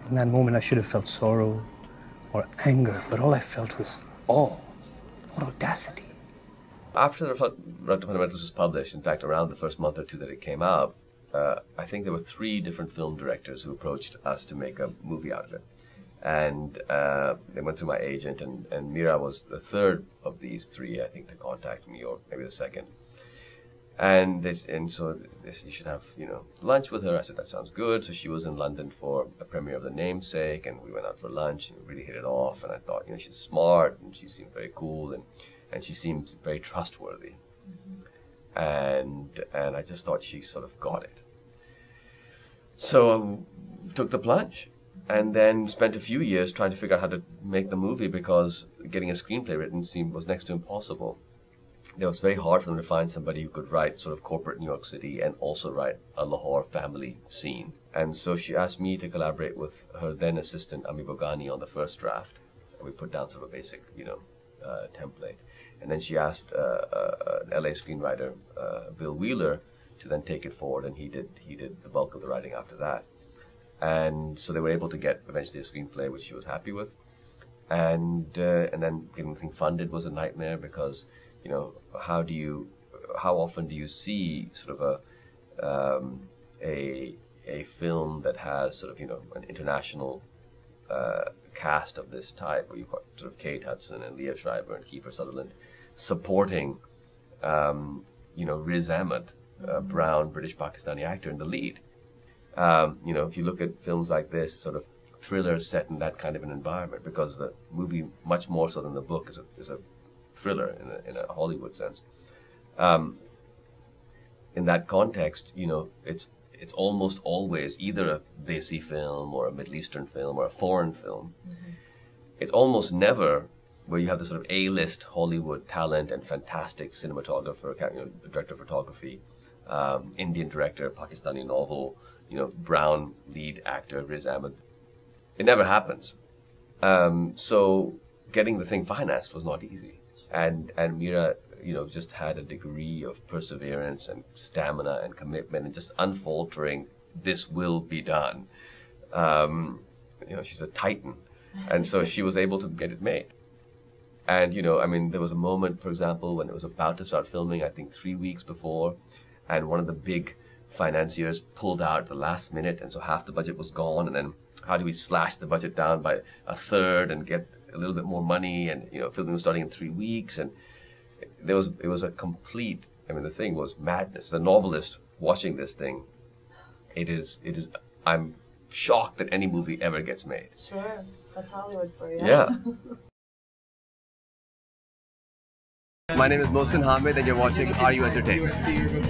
In that moment, I should have felt sorrow or anger, but all I felt was awe. What audacity. After the Reluctant Fundamentalist was published, in fact, around the first month or two that it came out, I think there were 3 different film directors who approached us to make a movie out of it. And they went to my agent, and Mira was the third of these 3, I think, to contact me, or maybe the second. And so they said, you should have, lunch with her. I said, that sounds good. So she was in London for a premiere of The Namesake, and we went out for lunch, and we really hit it off. And I thought, she's smart, and she seemed very cool, and she seems very trustworthy. Mm-hmm. And I just thought she sort of got it. So I took the plunge, and then spent a few years trying to figure out how to make the movie, because getting a screenplay written was next to impossible. It was very hard for them to find somebody who could write sort of corporate New York City and also write a Lahore family scene. And so she asked me to collaborate with her then assistant, Ami Bogani, on the first draft. We put down sort of a basic, template. And then she asked an LA screenwriter, Bill Wheeler, to then take it forward, and he did the bulk of the writing after that. And so they were able to get eventually a screenplay, which she was happy with. And then getting the thing funded was a nightmare, because how often do you see sort of a film that has sort of an international cast of this type, where you've got sort of Kate Hudson and Leah Schreiber and Kiefer Sutherland supporting Riz Ahmed, a brown British Pakistani actor, in the lead. If you look at films like this, sort of thrillers set in that kind of an environment, because the movie, much more so than the book, is a thriller in a Hollywood sense. In that context, it's almost always either a Desi film or a Middle Eastern film or a foreign film. Mm-hmm. It's almost never where you have the sort of A-list Hollywood talent and fantastic cinematographer, director of photography, Indian director, Pakistani novel, brown lead actor, Riz Ahmed. It never happens. So getting the thing financed was not easy. And Mira, just had a degree of perseverance and stamina and commitment and just unfaltering, this will be done. She's a titan. And so she was able to get it made. And, there was a moment, for example, when it was about to start filming, I think 3 weeks before, and one of the big financiers pulled out at the last minute, and so half the budget was gone. And then how do we slash the budget down by a third and get a little bit more money? And, filming was starting in 3 weeks, and it was a complete, the thing was madness. As a novelist watching this thing, it is, I'm shocked that any movie ever gets made. Sure, that's Hollywood for you. Yeah. My name is Mohsin Hamid, and you're watching Are You Entertained?